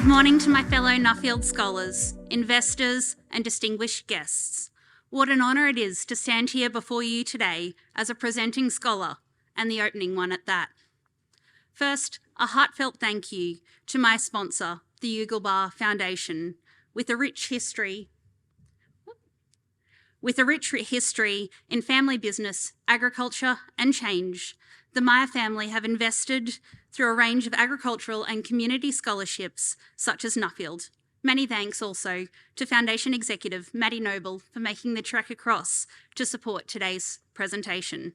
Good morning to my fellow Nuffield scholars, investors and distinguished guests. What an honour it is to stand here before you today as a presenting scholar, and the opening one at that. First, a heartfelt thank you to my sponsor, the Yulgilbar Foundation, with a rich history in family business, agriculture and change. The Meyer family have invested through a range of agricultural and community scholarships such as Nuffield. Many thanks also to Foundation Executive Maddie Noble for making the trek across to support today's presentation.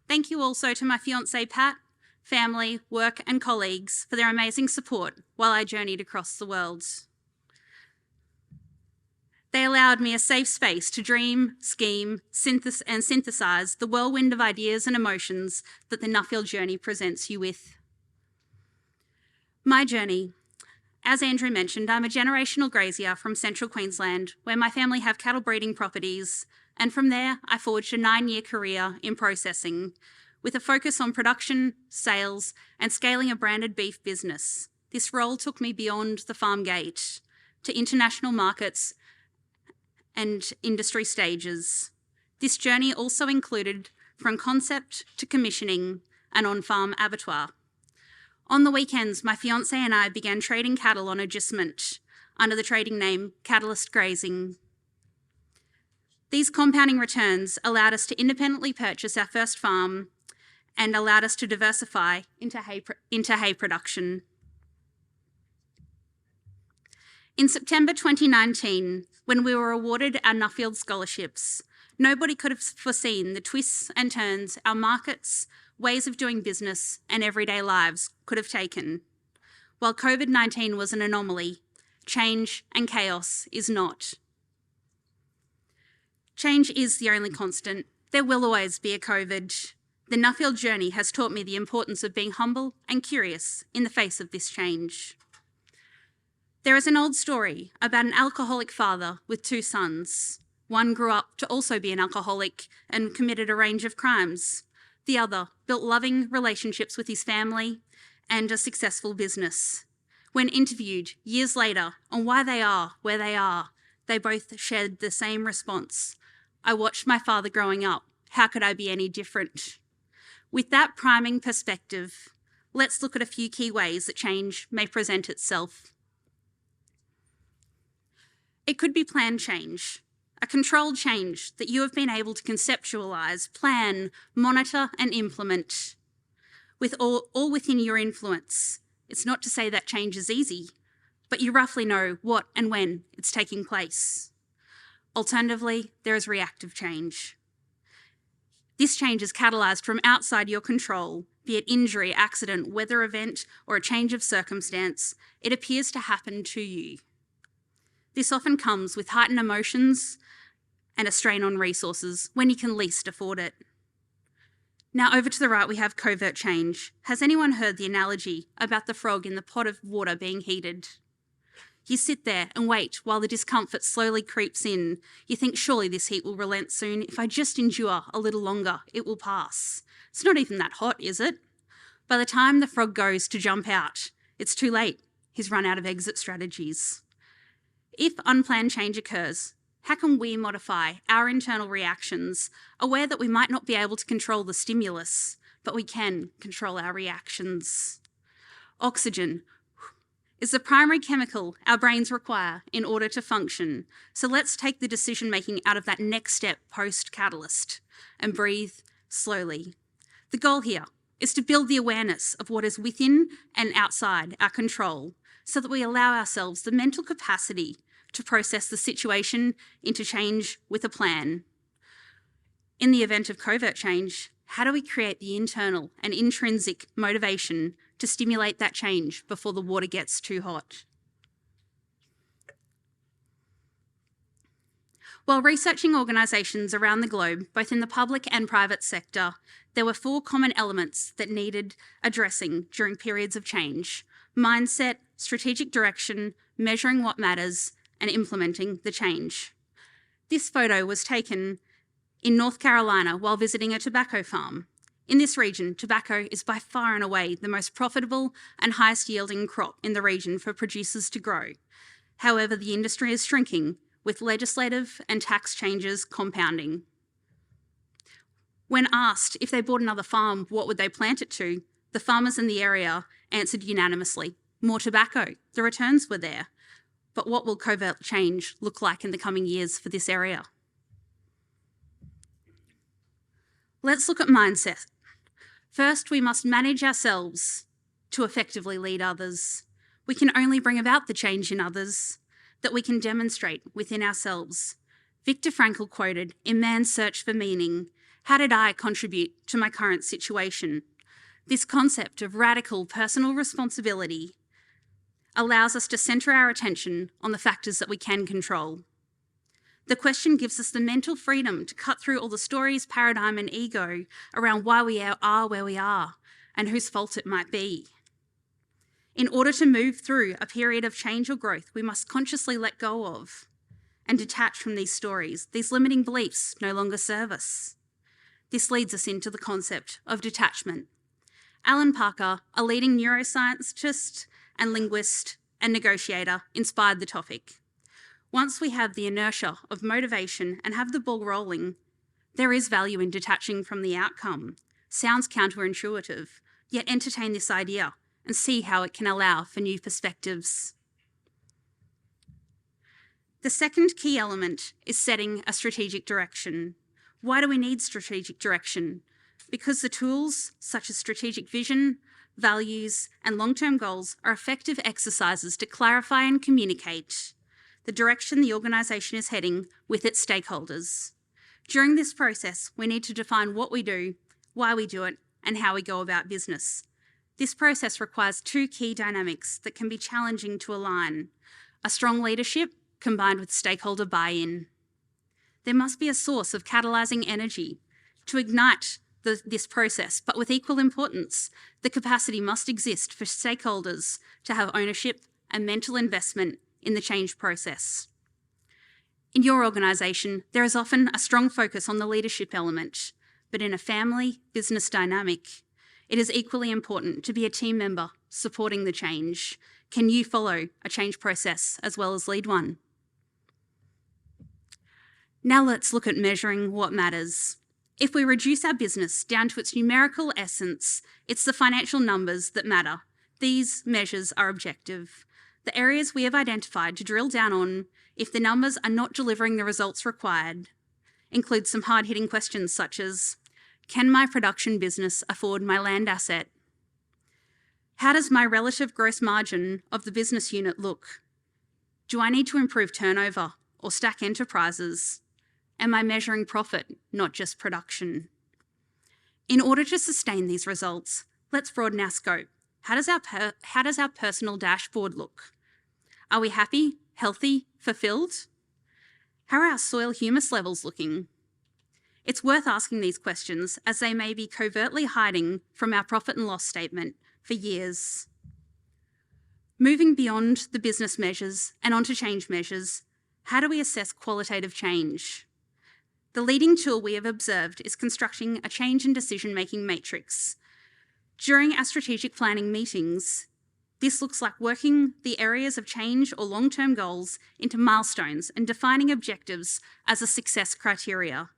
Thank you also to my fiancé Pat, family, work and colleagues for their amazing support while I journeyed across the world. They allowed me a safe space to dream, scheme, and synthesise the whirlwind of ideas and emotions that the Nuffield journey presents you with. My journey. As Andrew mentioned, I'm a generational grazier from Central Queensland, where my family have cattle breeding properties, and from there I forged a 9-year career in processing, with a focus on production, sales, and scaling a branded beef business. This role took me beyond the farm gate to international markets and industry stages. This journey also included from concept to commissioning an on-farm abattoir. On the weekends, my fiancé and I began trading cattle on agistment under the trading name Catalyst Grazing. These compounding returns allowed us to independently purchase our first farm and allowed us to diversify into hay production. In September 2019, when we were awarded our Nuffield Scholarships, nobody could have foreseen the twists and turns our markets, ways of doing business, and everyday lives could have taken. While COVID-19 was an anomaly, change and chaos is not. Change is the only constant. There will always be a COVID. The Nuffield journey has taught me the importance of being humble and curious in the face of this change. There is an old story about an alcoholic father with 2 sons. One grew up to also be an alcoholic and committed a range of crimes. The other built loving relationships with his family and a successful business. When interviewed years later on why they are where they are, they both shared the same response. I watched my father growing up. How could I be any different? With that priming perspective, let's look at a few key ways that change may present itself. It could be planned change, a controlled change that you have been able to conceptualise, plan, monitor and implement, with all within your influence. It's not to say that change is easy, but you roughly know what and when it's taking place. Alternatively, there is reactive change. This change is catalysed from outside your control, be it injury, accident, weather event, or a change of circumstance. It appears to happen to you. This often comes with heightened emotions and a strain on resources when you can least afford it. Now over to the right we have covert change. Has anyone heard the analogy about the frog in the pot of water being heated? You sit there and wait while the discomfort slowly creeps in. You think surely this heat will relent soon. If I just endure a little longer, it will pass. It's not even that hot, is it? By the time the frog goes to jump out, it's too late. He's run out of exit strategies. If unplanned change occurs, how can we modify our internal reactions, aware that we might not be able to control the stimulus, but we can control our reactions? Oxygen is the primary chemical our brains require in order to function. So let's take the decision-making out of that next step post-catalyst and breathe slowly. The goal here is to build the awareness of what is within and outside our control so that we allow ourselves the mental capacity to process the situation into change with a plan. In the event of covert change, how do we create the internal and intrinsic motivation to stimulate that change before the water gets too hot? While researching organisations around the globe, both in the public and private sector, there were 4 common elements that needed addressing during periods of change: mindset, strategic direction, measuring what matters, and implementing the change. This photo was taken in North Carolina while visiting a tobacco farm. In this region, tobacco is by far and away the most profitable and highest yielding crop in the region for producers to grow. However, the industry is shrinking, with legislative and tax changes compounding. When asked if they bought another farm, what would they plant it to, the farmers in the area answered unanimously, more tobacco. The returns were there. But what will covert change look like in the coming years for this area? Let's look at mindset. First, we must manage ourselves to effectively lead others. We can only bring about the change in others that we can demonstrate within ourselves. Viktor Frankl quoted, "In man's search for meaning, how did I contribute to my current situation?" This concept of radical personal responsibility allows us to centre our attention on the factors that we can control. The question gives us the mental freedom to cut through all the stories, paradigm and ego around why we are where we are and whose fault it might be. In order to move through a period of change or growth, we must consciously let go of and detach from these stories. These limiting beliefs no longer serve us. This leads us into the concept of detachment. Alan Parker, a leading neuroscientist and linguist and negotiator, inspired the topic. Once we have the inertia of motivation and have the ball rolling, there is value in detaching from the outcome. Sounds counterintuitive, yet entertain this idea and see how it can allow for new perspectives. The second key element is setting a strategic direction. Why do we need strategic direction? Because the tools, such as strategic vision, values, and long-term goals, are effective exercises to clarify and communicate the direction the organisation is heading with its stakeholders. During this process, we need to define what we do, why we do it, and how we go about business. This process requires two key dynamics that can be challenging to align: a strong leadership combined with stakeholder buy-in. There must be a source of catalysing energy to ignite this process, but with equal importance, the capacity must exist for stakeholders to have ownership and mental investment in the change process. In your organisation, there is often a strong focus on the leadership element, but in a family business dynamic, it is equally important to be a team member supporting the change. Can you follow a change process as well as lead one? Now let's look at measuring what matters. If we reduce our business down to its numerical essence, it's the financial numbers that matter. These measures are objective. The areas we have identified to drill down on, if the numbers are not delivering the results required, include some hard-hitting questions such as, can my production business afford my land asset? How does my relative gross margin of the business unit look? Do I need to improve turnover or stack enterprises? Am I measuring profit, not just production? In order to sustain these results, let's broaden our scope. How does our personal dashboard look? Are we happy, healthy, fulfilled? How are our soil humus levels looking? It's worth asking these questions as they may be covertly hiding from our profit and loss statement for years. Moving beyond the business measures and onto change measures, how do we assess qualitative change? The leading tool we have observed is constructing a change and decision-making matrix. During our strategic planning meetings, this looks like working the areas of change or long-term goals into milestones and defining objectives as a success criteria.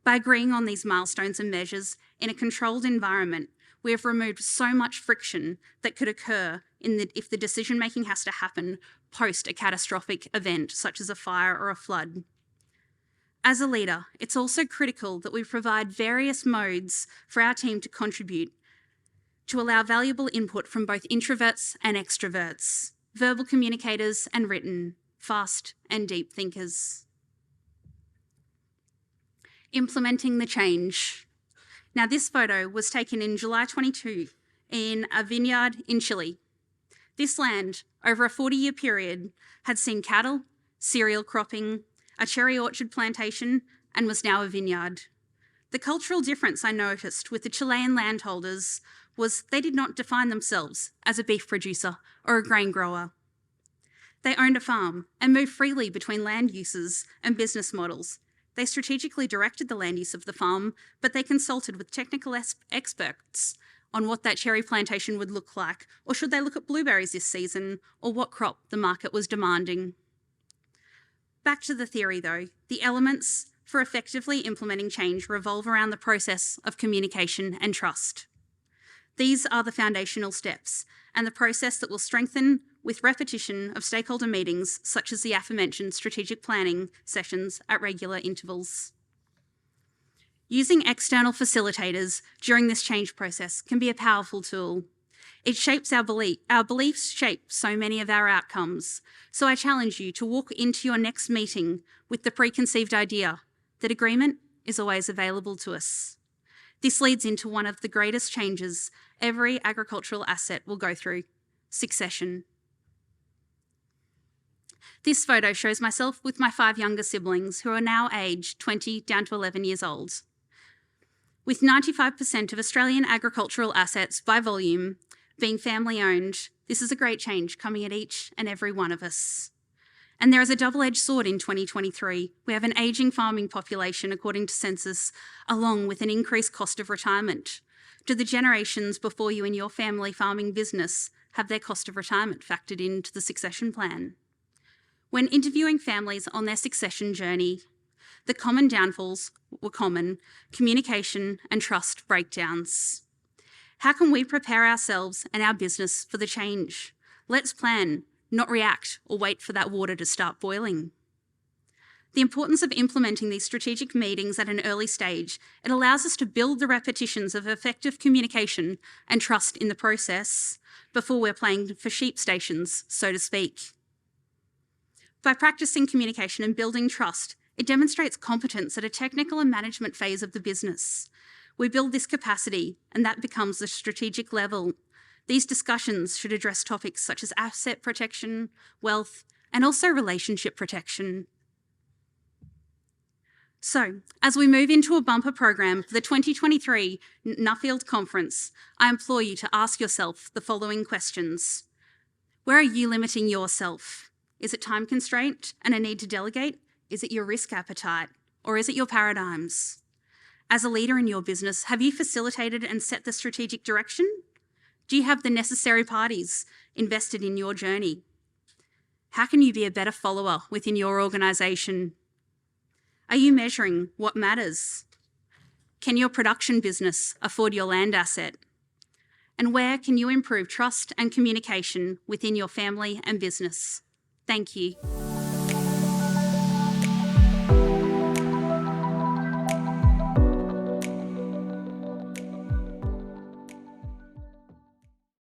By agreeing on these milestones and measures in a controlled environment, we have removed so much friction that could occur if the decision-making has to happen post a catastrophic event, such as a fire or a flood. As a leader, it's also critical that we provide various modes for our team to contribute to allow valuable input from both introverts and extroverts, verbal communicators and written, fast and deep thinkers. Implementing the change. Now, this photo was taken in July 22 in a vineyard in Chile. This land, over a 40-year period, had seen cattle, cereal cropping, a cherry orchard plantation, and was now a vineyard. The cultural difference I noticed with the Chilean landholders was they did not define themselves as a beef producer or a grain grower. They owned a farm and moved freely between land uses and business models. They strategically directed the land use of the farm, but they consulted with technical experts on what that cherry plantation would look like, or should they look at blueberries this season, or what crop the market was demanding. Back to the theory though, the elements for effectively implementing change revolve around the process of communication and trust. These are the foundational steps, and the process that will strengthen with repetition of stakeholder meetings, such as the aforementioned strategic planning sessions at regular intervals. Using external facilitators during this change process can be a powerful tool. It shapes our beliefs shape so many of our outcomes. So I challenge you to walk into your next meeting with the preconceived idea that agreement is always available to us. This leads into one of the greatest changes every agricultural asset will go through: succession. This photo shows myself with my 5 younger siblings who are now aged 20 down to 11 years old. With 95% of Australian agricultural assets by volume being family owned, this is a great change coming at each and every one of us. And there is a double-edged sword in 2023. We have an ageing farming population, according to census, along with an increased cost of retirement. Do the generations before you in your family farming business have their cost of retirement factored into the succession plan? When interviewing families on their succession journey, the common downfalls were common: communication and trust breakdowns. How can we prepare ourselves and our business for the change? Let's plan, not react or wait for that water to start boiling. The importance of implementing these strategic meetings at an early stage, it allows us to build the repetitions of effective communication and trust in the process before we're playing for sheep stations, so to speak. By practicing communication and building trust, it demonstrates competence at a technical and management phase of the business. We build this capacity, and that becomes the strategic level. These discussions should address topics such as asset protection, wealth, and also relationship protection. So, as we move into a bumper program for the 2023 Nuffield Conference, I implore you to ask yourself the following questions. Where are you limiting yourself? Is it time constraint and a need to delegate? Is it your risk appetite? Or is it your paradigms? As a leader in your business, have you facilitated and set the strategic direction? Do you have the necessary parties invested in your journey? How can you be a better follower within your organisation? Are you measuring what matters? Can your production business afford your land asset? And where can you improve trust and communication within your family and business? Thank you.